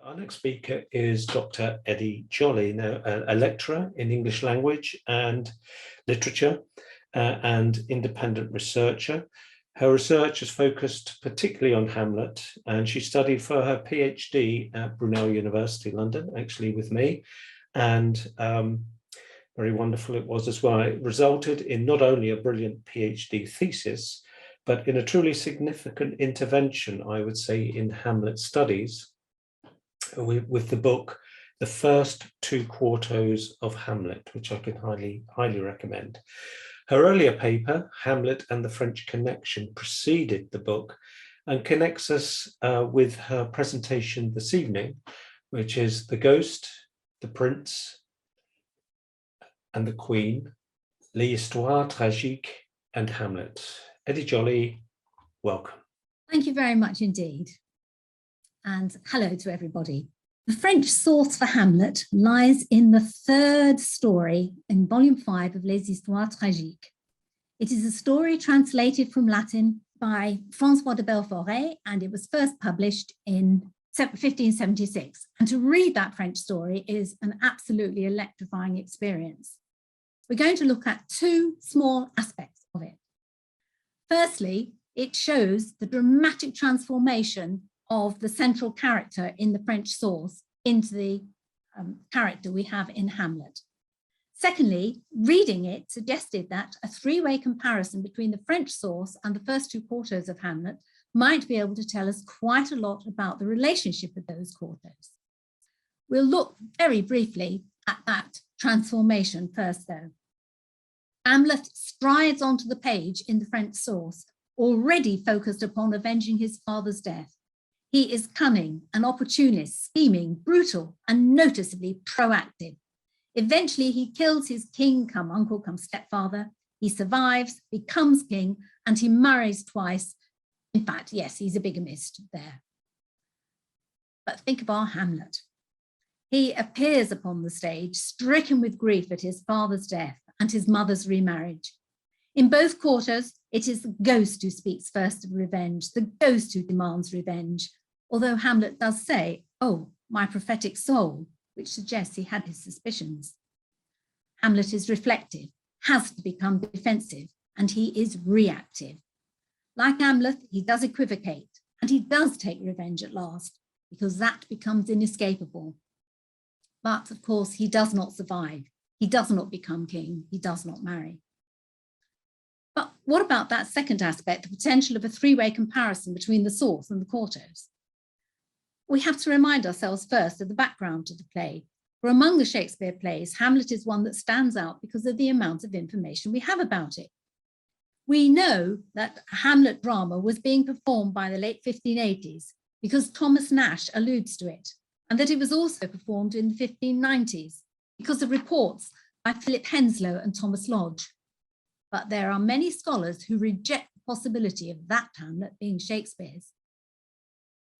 Our next speaker is Dr. Eddi Jolly, now a lecturer in English language and literature and independent researcher. Her research is focused particularly on Hamlet, and she studied for her PhD at Brunel University, London, actually with me, and very wonderful it was as well. It resulted in not only a brilliant PhD thesis, but in a truly significant intervention, I would say, in Hamlet studies, with the book, The First Two Quartos of Hamlet, which I can highly recommend. Her earlier paper, Hamlet and the French Connection, preceded the book and connects us with her presentation this evening, which is The Ghost, the Prince and the Queen, Histoires Tragiques and Hamlet. Eddi Jolly, welcome. Thank you very much indeed. And hello to everybody. The French source for Hamlet lies in the third story in volume 5 of Les Histoires Tragiques. It is a story translated from Latin by François de Belforêt, and it was first published in 1576. And to read that French story is an absolutely electrifying experience. We're going to look at two small aspects of it. Firstly, it shows the dramatic transformation of the central character in the French source into the character we have in Hamlet. Secondly, reading it suggested that a three-way comparison between the French source and the first two quartos of Hamlet might be able to tell us quite a lot about the relationship of those quartos. We'll look very briefly at that transformation first, though. Hamlet strides onto the page in the French source, already focused upon avenging his father's death. He is cunning, an opportunist, scheming, brutal, and noticeably proactive. Eventually, he kills his king, come uncle, come stepfather. He survives, becomes king, and he marries twice. In fact, yes, he's a bigamist there. But think of our Hamlet. He appears upon the stage, stricken with grief at his father's death and his mother's remarriage. In both quarters, it is the ghost who speaks first of revenge, the ghost who demands revenge, although Hamlet does say, "Oh, my prophetic soul," which suggests he had his suspicions. Hamlet is reflective, has to become defensive, and he is reactive. Like Hamlet, he does equivocate, and he does take revenge at last, because that becomes inescapable. But of course, he does not survive. He does not become king. He does not marry. But what about that second aspect, the potential of a three-way comparison between the source and the quartos? We have to remind ourselves first of the background to the play. For among the Shakespeare plays, Hamlet is one that stands out because of the amount of information we have about it. We know that a Hamlet drama was being performed by the late 1580s because Thomas Nash alludes to it, and that it was also performed in the 1590s because of reports by Philip Henslowe and Thomas Lodge. But there are many scholars who reject the possibility of that Hamlet being Shakespeare's.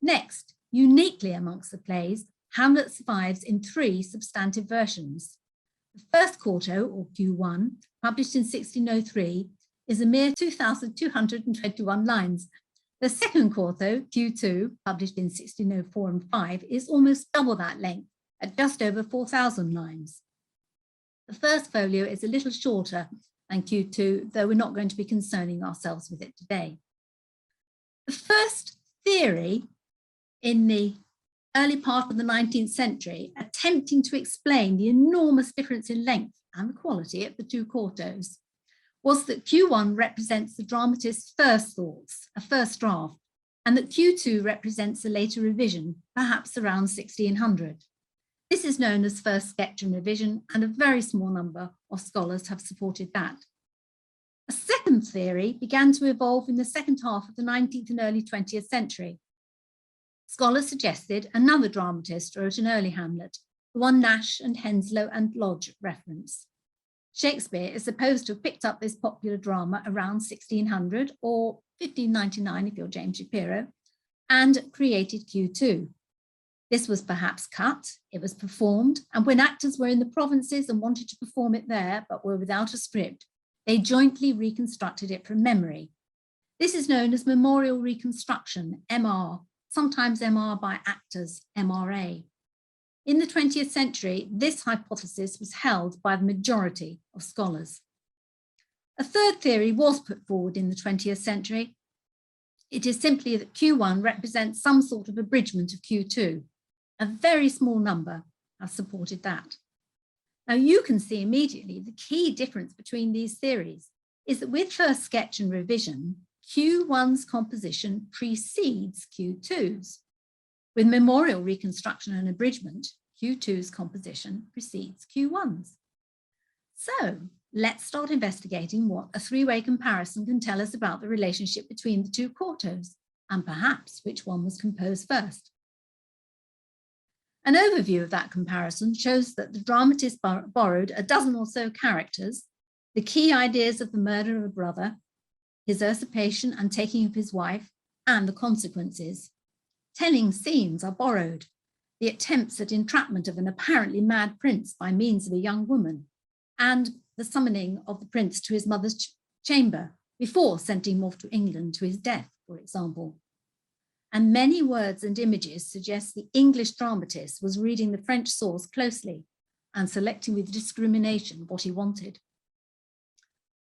Next, uniquely amongst the plays, Hamlet survives in three substantive versions. The first quarto, or Q1, published in 1603, is a mere 2,221 lines. The second quarto, Q2, published in 1604 and 5, is almost double that length, at just over 4,000 lines. The first folio is a little shorter than Q2, though we're not going to be concerning ourselves with it today. The first theory in the early part of the 19th century, attempting to explain the enormous difference in length and the quality of the two quartos, was that Q1 represents the dramatist's first thoughts, a first draft, and that Q2 represents a later revision, perhaps around 1600. This is known as first sketch and revision, and a very small number of scholars have supported that. A second theory began to evolve in the second half of the 19th and early 20th century. Scholars suggested another dramatist wrote an early Hamlet, the one Nash and Henslowe and Lodge reference. Shakespeare is supposed to have picked up this popular drama around 1600 or 1599 if you're James Shapiro, and created Q2. This was perhaps cut, it was performed, and when actors were in the provinces and wanted to perform it there but were without a script, they jointly reconstructed it from memory. This is known as memorial reconstruction, MR, sometimes MR by actors, MRA. In the 20th century, this hypothesis was held by the majority of scholars. A third theory was put forward in the 20th century. It is simply that Q1 represents some sort of abridgment of Q2. A very small number have supported that. Now you can see immediately the key difference between these theories is that with first sketch and revision, Q1's composition precedes Q2's. With memorial reconstruction and abridgment, Q2's composition precedes Q1's. So let's start investigating what a three-way comparison can tell us about the relationship between the two quartos, and perhaps which one was composed first. An overview of that comparison shows that the dramatist borrowed a dozen or so characters, the key ideas of the murder of a brother, his usurpation and taking of his wife, and the consequences. Telling scenes are borrowed, the attempts at entrapment of an apparently mad prince by means of a young woman, and the summoning of the prince to his mother's chamber before sending him off to England to his death, for example. And many words and images suggest the English dramatist was reading the French source closely and selecting with discrimination what he wanted.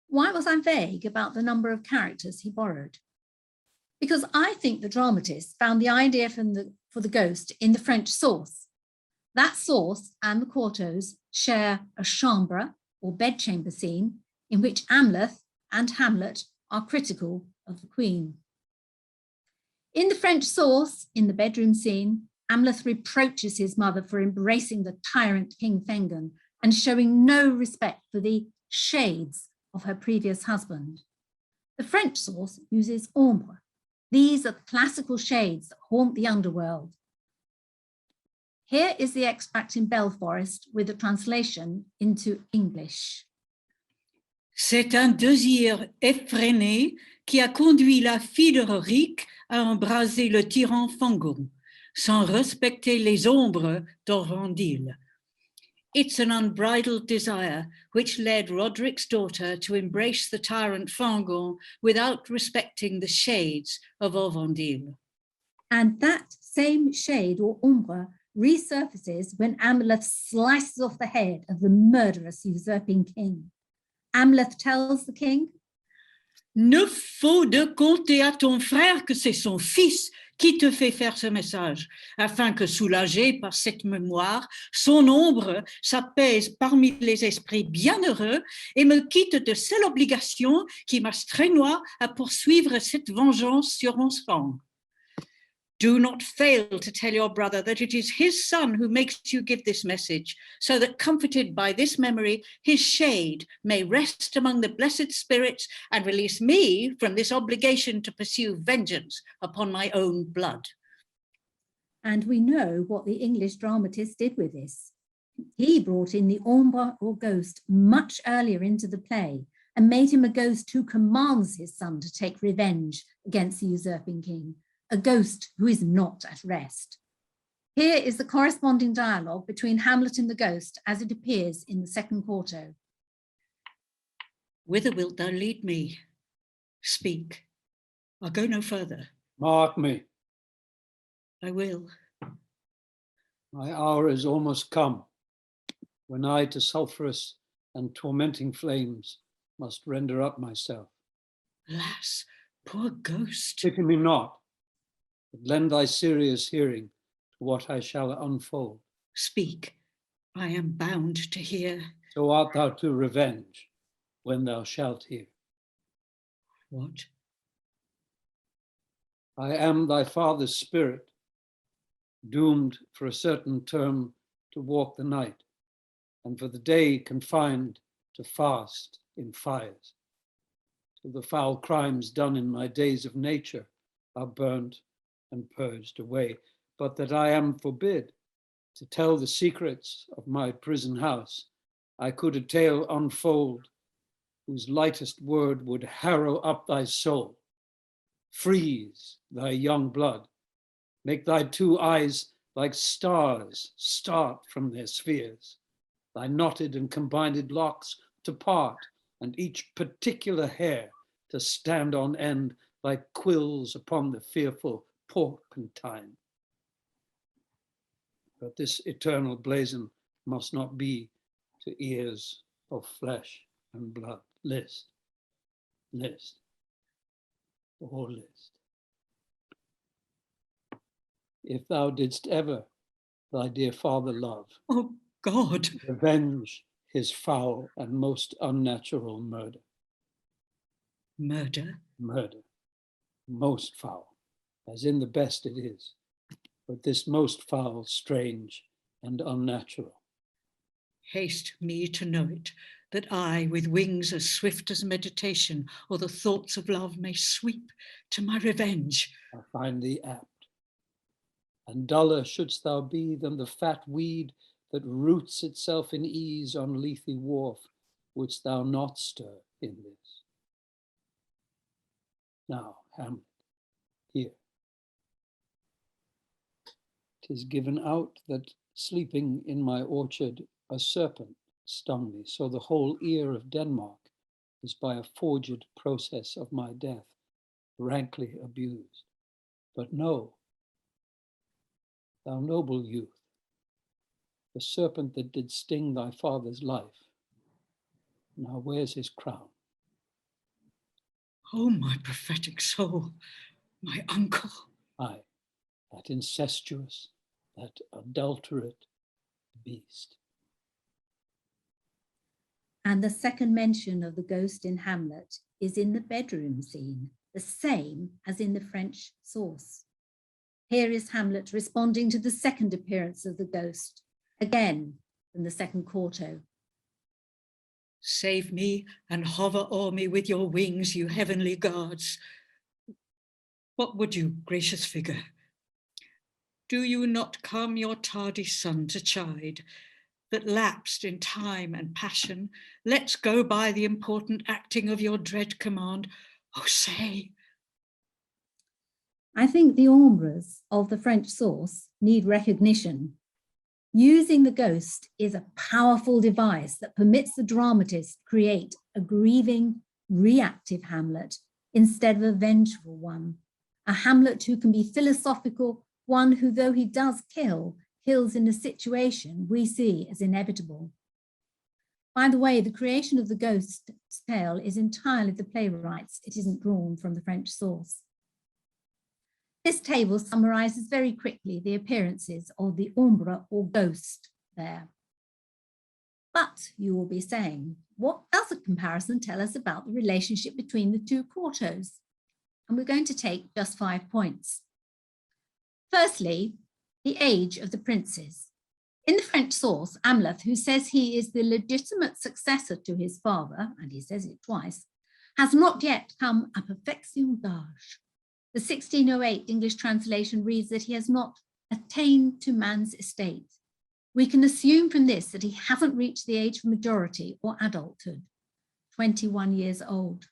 Why was I vague about the number of characters he borrowed? Because I think the dramatist found the idea for the ghost in the French source. That source and the quartos share a chambre or bedchamber scene in which Amleth and Hamlet are critical of the Queen. In the French source, in the bedroom scene, Amleth reproaches his mother for embracing the tyrant King Fengon and showing no respect for the shades of her previous husband. The French source uses ombre. These are the classical shades that haunt the underworld. Here is the extract in Belforest with a translation into English. C'est un désir effréné qui a conduit la fille de Roric à embraser le tyran Fengon, sans respecter les ombres d'Orvandil. It's an unbridled desire which led Roderick's daughter to embrace the tyrant Fengon without respecting the shades of Orvandil. And that same shade or ombre resurfaces when Amleth slices off the head of the murderous usurping king. Amleth tells the king, Ne faut de compter à ton frère que c'est son fils qui te fait faire ce message, afin que, soulagé par cette mémoire, son ombre s'apaise parmi les esprits bienheureux et me quitte de seule obligation qui m'astreint à poursuivre cette vengeance sur mon sang. Do not fail to tell your brother that it is his son who makes you give this message, so that, comforted by this memory, his shade may rest among the blessed spirits and release me from this obligation to pursue vengeance upon my own blood. And we know what the English dramatist did with this. He brought in the ombre or ghost much earlier into the play and made him a ghost who commands his son to take revenge against the usurping king, a ghost who is not at rest. Here is the corresponding dialogue between Hamlet and the ghost as it appears in the second quarto. Whither wilt thou lead me? Speak. I'll go no further. Mark me. I will. My hour is almost come, when I to sulphurous and tormenting flames must render up myself. Alas, poor ghost. Pity me not, but lend thy serious hearing to what I shall unfold. Speak, I am bound to hear. So art thou to revenge when thou shalt hear. What? I am thy father's spirit, doomed for a certain term to walk the night, and for the day confined to fast in fires, till the foul crimes done in my days of nature are burnt and purged away, but that I am forbid to tell the secrets of my prison house. I could a tale unfold, whose lightest word would harrow up thy soul, freeze thy young blood, make thy two eyes like stars start from their spheres, thy knotted and combined locks to part, and each particular hair to stand on end like quills upon the fearful porpentine. But this eternal blazon must not be to ears of flesh and blood. List, list, the whole list. If thou didst ever thy dear father love, Oh God, revenge his foul and most unnatural murder. murder? Murder, most foul, as in the best it is, but this most foul, strange, and unnatural. Haste me to know it, that I, with wings as swift as meditation or the thoughts of love, may sweep to my revenge. I find thee apt, and duller shouldst thou be than the fat weed that roots itself in ease on Lethe wharf, wouldst thou not stir in this. Now, Hamlet, here. 'Tis given out that sleeping in my orchard a serpent stung me, so the whole ear of Denmark is by a forged process of my death rankly abused. But know, thou noble youth, the serpent that did sting thy father's life, now where's his crown? Oh, my prophetic soul, my uncle. Aye, that incestuous, that adulterate beast. And the second mention of the ghost in Hamlet is in the bedroom scene, the same as in the French source. Here is Hamlet responding to the second appearance of the ghost, again from the second quarto. Save me and hover o'er me with your wings, you heavenly guards. What would you, gracious figure? Do you not come your tardy son to chide, that lapsed in time and passion, let's go by the important acting of your dread command? Oh, say. I think the ombres of the French source need recognition. Using the ghost is a powerful device that permits the dramatist to create a grieving, reactive Hamlet instead of a vengeful one. A Hamlet who can be philosophical, one who, though he does kill, kills in a situation we see as inevitable. By the way, the creation of the ghost tale is entirely the playwright's. It isn't drawn from the French source. This table summarizes very quickly the appearances of the ombre or ghost there. But you will be saying, what does a comparison tell us about the relationship between the two quartos? And we're going to take just 5 points. Firstly, the age of the princes. In the French source, Hamlet, who says he is the legitimate successor to his father, and he says it twice, has not yet come à perfection d'âge. The 1608 English translation reads that he has not attained to man's estate. We can assume from this that he hasn't reached the age of majority or adulthood, 21 years old.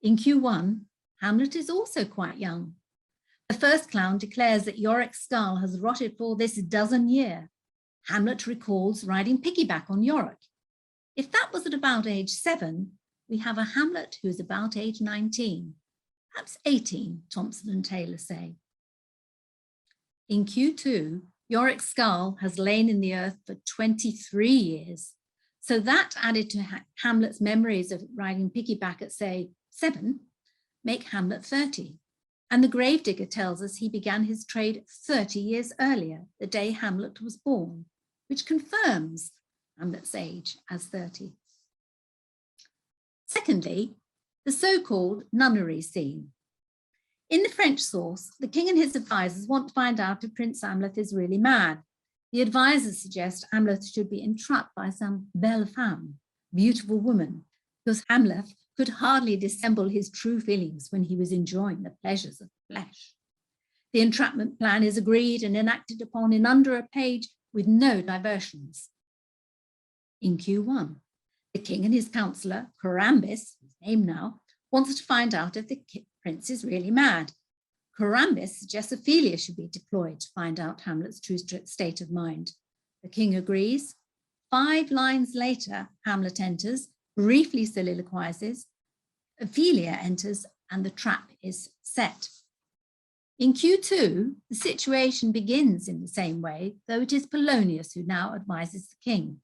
In Q1, Hamlet is also quite young. The first clown declares that Yorick's skull has rotted for this dozen year. Hamlet recalls riding piggyback on Yorick. If that was at about age 7, we have a Hamlet who is about age 19, perhaps 18, Thompson and Taylor say. In Q2, Yorick's skull has lain in the earth for 23 years. So that added to Hamlet's memories of riding piggyback at, say, 7, make Hamlet 30. And the gravedigger tells us he began his trade 30 years earlier, the day Hamlet was born, which confirms Hamlet's age as 30. Secondly, the so-called nunnery scene. In the French source, the king and his advisors want to find out if Prince Hamlet is really mad. The advisors suggest Hamlet should be entrapped by some belle femme, beautiful woman, because Hamlet could hardly dissemble his true feelings when he was enjoying the pleasures of the flesh. The entrapment plan is agreed and enacted upon in under a page with no diversions. In Q1, the king and his counsellor, Corambis, his name now, wants to find out if the prince is really mad. Corambis suggests Ophelia should be deployed to find out Hamlet's true state of mind. The king agrees. 5 lines later, Hamlet enters, briefly soliloquizes, Ophelia enters, and the trap is set. In Q2, the situation begins in the same way, though it is Polonius who now advises the king.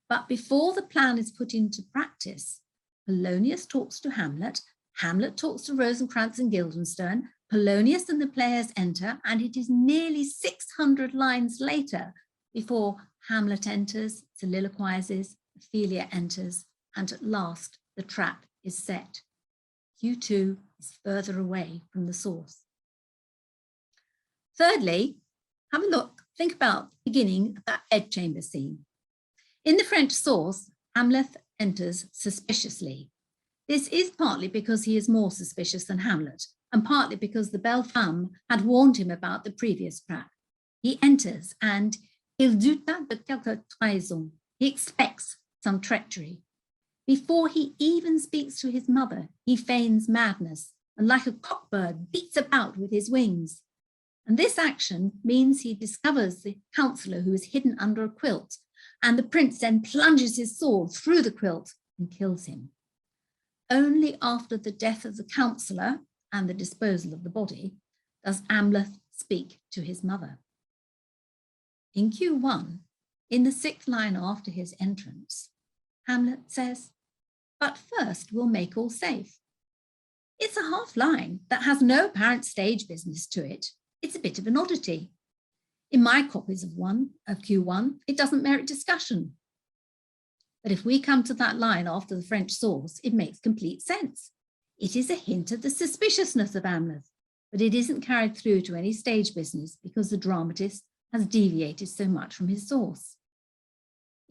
But before the plan is put into practice, Polonius talks to Hamlet, Hamlet talks to Rosencrantz and Guildenstern, Polonius and the players enter, and it is nearly 600 lines later before Hamlet enters, soliloquizes, Ophelia enters, and at last the trap is set. Q2 is further away from the source. Thirdly, have a look, think about the beginning of that bedchamber scene. In the French source, Hamlet enters suspiciously. This is partly because he is more suspicious than Hamlet, and partly because the belle femme had warned him about the previous trap. He enters and il doute de quelque trahison. He expects some treachery. Before he even speaks to his mother, he feigns madness and like a cockbird beats about with his wings. And this action means he discovers the counsellor who is hidden under a quilt, and the prince then plunges his sword through the quilt and kills him. Only after the death of the counsellor and the disposal of the body does Hamlet speak to his mother. In Q1, in the 6th line after his entrance, Hamlet says, "But first we'll make all safe." It's a half line that has no apparent stage business to it. It's a bit of an oddity. In my copies of Q1, it doesn't merit discussion. But if we come to that line after the French source, it makes complete sense. It is a hint of the suspiciousness of Hamlet, but it isn't carried through to any stage business because the dramatist has deviated so much from his source.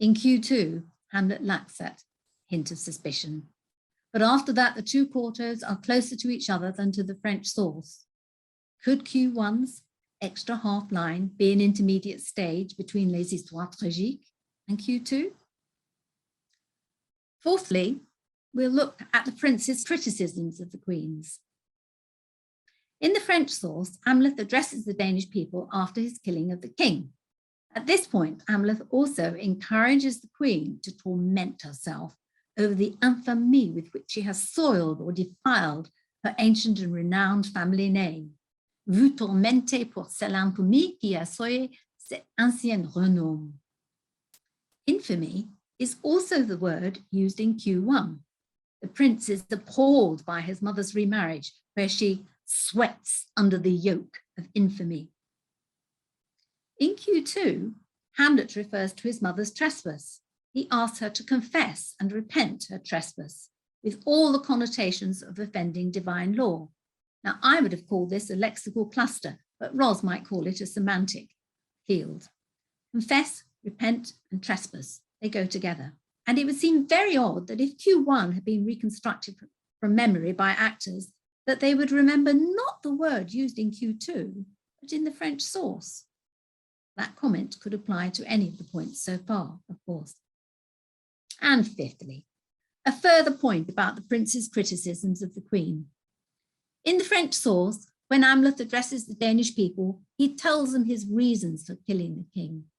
In Q2, Hamlet lacks that hint of suspicion. But after that, the two quartos are closer to each other than to the French source. Could Q1's extra half line be an intermediate stage between Les Histoires Tragiques and Q2? Fourthly, we'll look at the prince's criticisms of the queens. In the French source, Hamlet addresses the Danish people after his killing of the king. At this point, Hamlet also encourages the queen to torment herself over the infamy with which she has soiled or defiled her ancient and renowned family name. Vous tourmentez pour cette infamie qui a soilé cette ancienne renomme. Infamy is also the word used in Q1. The prince is appalled by his mother's remarriage, where she sweats under the yoke of infamy. In Q2, Hamlet refers to his mother's trespass. He asks her to confess and repent her trespass, with all the connotations of offending divine law. Now, I would have called this a lexical cluster, but Ros might call it a semantic field. Confess, repent, and trespass, they go together. And it would seem very odd that if Q1 had been reconstructed from memory by actors, that they would remember not the word used in Q2, but in the French source. That comment could apply to any of the points so far, of course. And fifthly, a further point about the prince's criticisms of the queen. In the French source, when Hamlet addresses the Danish people, he tells them his reasons for killing the king.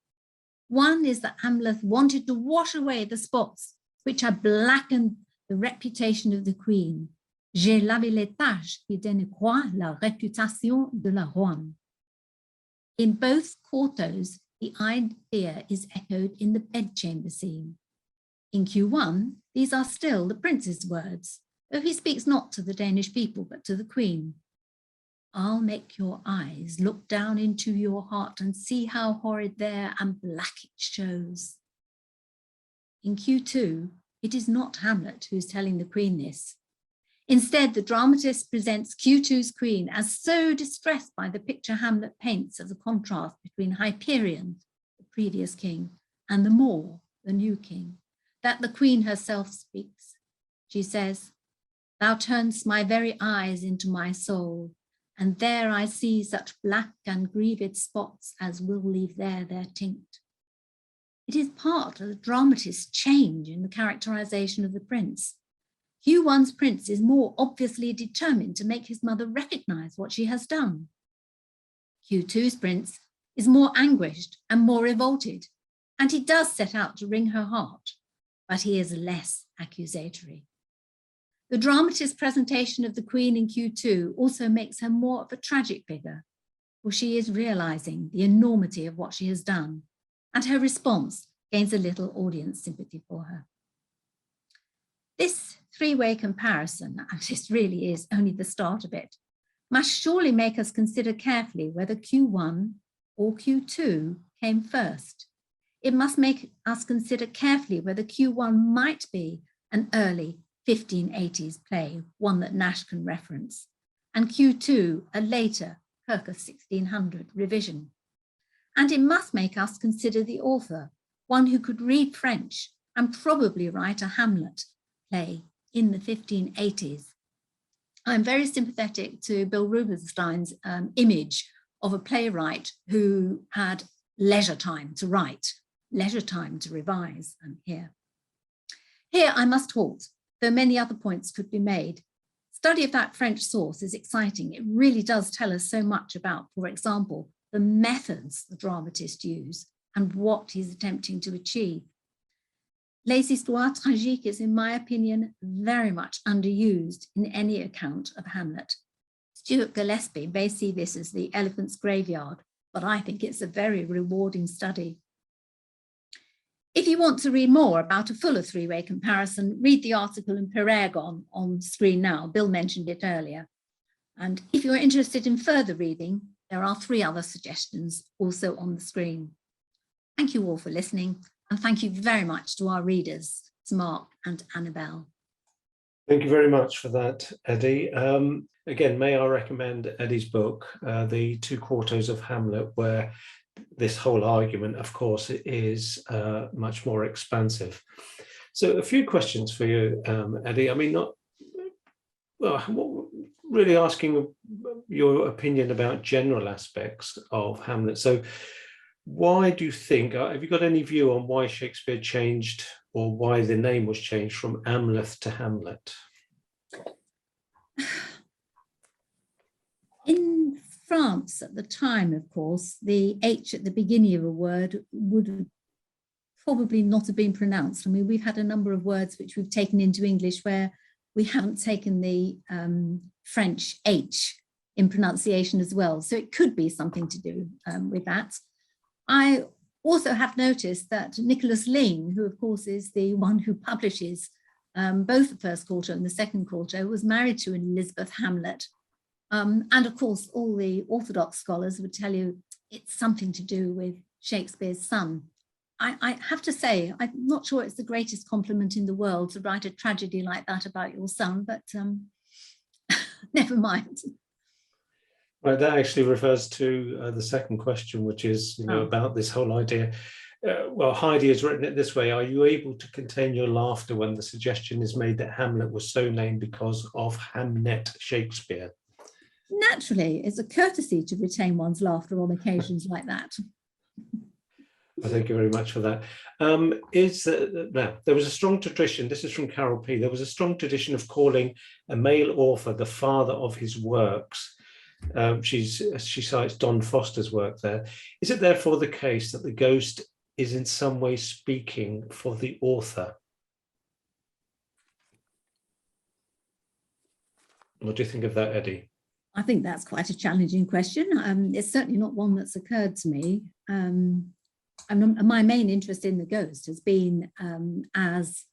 One is that Hamlet wanted to wash away the spots which had blackened the reputation of the queen. J'ai lavé les taches qui dénigrent la réputation de la reine. In both quartos, the idea is echoed in the bedchamber scene. In Q1, these are still the prince's words, though he speaks not to the Danish people, but to the queen. I'll make your eyes look down into your heart and see how horrid there and black it shows. In Q2, it is not Hamlet who's telling the queen this. Instead, the dramatist presents Q2's queen as so distressed by the picture Hamlet paints of the contrast between Hyperion, the previous king, and the Moor, the new king, that the queen herself speaks. She says, "Thou turn'st my very eyes into my soul, and there I see such black and grieved spots as will leave there their tinct." It is part of the dramatist's change in the characterization of the prince. Q1's prince is more obviously determined to make his mother recognize what she has done. Q2's prince is more anguished and more revolted, and he does set out to wring her heart, but he is less accusatory. The dramatist's presentation of the Queen in Q2 also makes her more of a tragic figure, for she is realizing the enormity of what she has done, and her response gains a little audience sympathy for her. This three-way comparison, and this really is only the start of it, must surely make us consider carefully whether Q1 or Q2 came first. It must make us consider carefully whether Q1 might be an early 1580s play, one that Nash can reference, and Q2 a later circa 1600 revision. And it must make us consider the author, one who could read French and probably write a Hamlet play in the 1580s. I'm very sympathetic to Bill Rubenstein's image of a playwright who had leisure time to write, leisure time to revise here. Here I must halt, though many other points could be made. Study of that French source is exciting. It really does tell us so much about, for example, the methods the dramatist used and what he's attempting to achieve. Les Histoires Tragiques is, in my opinion, very much underused in any account of Hamlet. Stuart Gillespie may see this as the elephant's graveyard, but I think it's a very rewarding study. If you want to read more about a fuller three-way comparison, read the article in Paragon on screen now. Bill mentioned it earlier. And if you're interested in further reading, there are 3 other suggestions also on the screen. Thank you all for listening, and thank you very much to our readers, Mark and Annabel. Thank you very much for that, Eddi. Again, may I recommend Eddi's book, The 2 Quartos of Hamlet, where this whole argument, of course, is much more expansive. So a few questions for you, Eddi. I mean, really asking your opinion about general aspects of Hamlet. So why do you think, have you got any view on why Shakespeare changed, or why the name was changed from Amleth to Hamlet? In France at the time, of course, the H at the beginning of a word would probably not have been pronounced. I mean, we've had a number of words which we've taken into English where we haven't taken the French H in pronunciation as well. So it could be something to do with that. I also have noticed that Nicholas Ling, who of course is the one who publishes both the first quarto and the second quarto, was married to Elizabeth Hamlet. And of course, all the Orthodox scholars would tell you it's something to do with Shakespeare's son. I have to say, I'm not sure it's the greatest compliment in the world to write a tragedy like that about your son, but never mind. Right, that actually refers to the second question, which is about this whole idea. Well, Heidi has written it this way: are you able to contain your laughter when the suggestion is made that Hamlet was so named because of Hamnet Shakespeare? Naturally, it's a courtesy to retain one's laughter on occasions like that. Well, thank you very much for that. Now, there was a strong tradition, this is from Carol P., there was a strong tradition of calling a male author the father of his works. She cites Don Foster's work there. Is it therefore the case that the ghost is in some way speaking for the author? What do you think of that, Eddi? I think that's quite a challenging question. It's certainly not one that's occurred to me. My main interest in the ghost has been as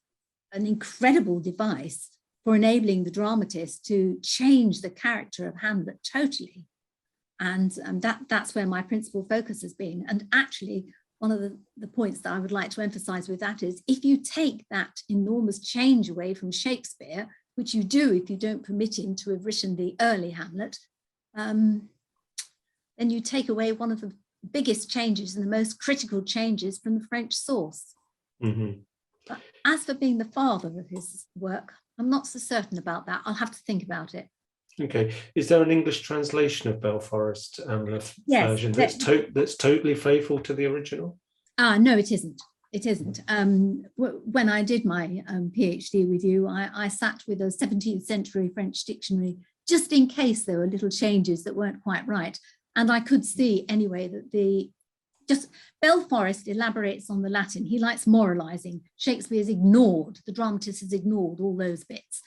an incredible device for enabling the dramatist to change the character of Hamlet totally. And that's where my principal focus has been. And actually, one of the points that I would like to emphasize with that is, if you take that enormous change away from Shakespeare, which you do if you don't permit him to have written the early Hamlet, then you take away one of the biggest changes and the most critical changes from the French source. Mm-hmm. But as for being the father of his work, I'm not so certain about that. I'll have to think about it. Okay. Is there an English translation of Belforest version that's totally faithful to the original? No, it isn't. It isn't. When I did my PhD with you, I sat with a 17th century French dictionary, just in case there were little changes that weren't quite right. And I could see anyway that Belforest elaborates on the Latin. He likes moralizing. Shakespeare's ignored, the dramatist has ignored all those bits.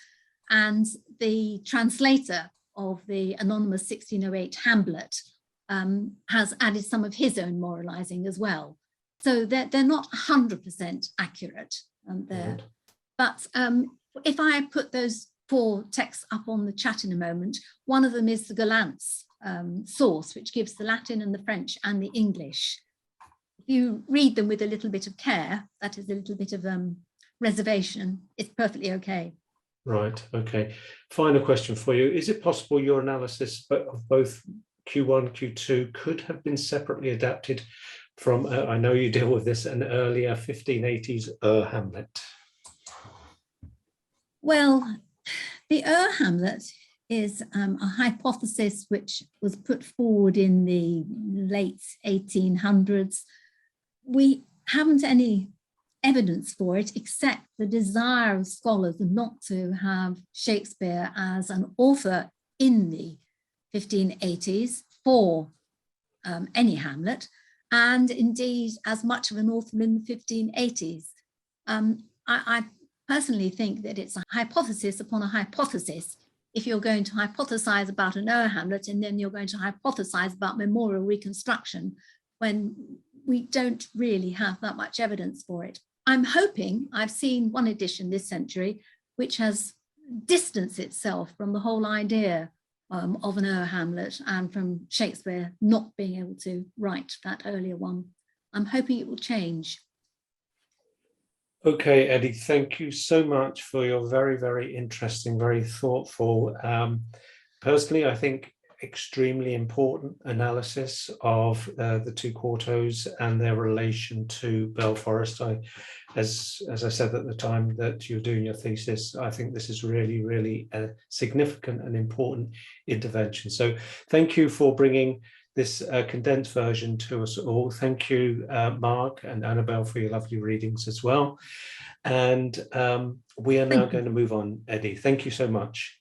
And the translator of the anonymous 1608 Hamlet has added some of his own moralizing as well. So they're not 100% accurate there. Right. But if I put those 4 texts up on the chat in a moment, one of them is the Rylance source, which gives the Latin and the French and the English. If you read them with a little bit of care, that is a little bit of reservation, it's perfectly okay. Right, okay. Final question for you. Is it possible your analysis of both Q1, Q2 could have been separately adapted from, I know you deal with this, an earlier 1580s Hamlet? Well, the Hamlet is a hypothesis which was put forward in the late 1800s. We haven't any evidence for it except the desire of scholars not to have Shakespeare as an author in the 1580s for any Hamlet, and indeed as much of an author in the 1580s. I personally think that it's a hypothesis upon a hypothesis. If you're going to hypothesize about an Hamlet and then you're going to hypothesize about memorial reconstruction when we don't really have that much evidence for it. I'm hoping, I've seen one edition this century which has distanced itself from the whole idea of an Hamlet and from Shakespeare not being able to write that earlier one. I'm hoping it will change. Okay, Eddi, thank you so much for your very, very interesting, very thoughtful, personally, I think extremely important analysis of the 2 quartos and their relation to Belforest. As I said at the time that you're doing your thesis, I think this is really, really a significant and important intervention. So thank you for bringing this condensed version to us all. Thank you, Mark and Annabel, for your lovely readings as well. And we are now going to move on, Eddi. Thank you so much.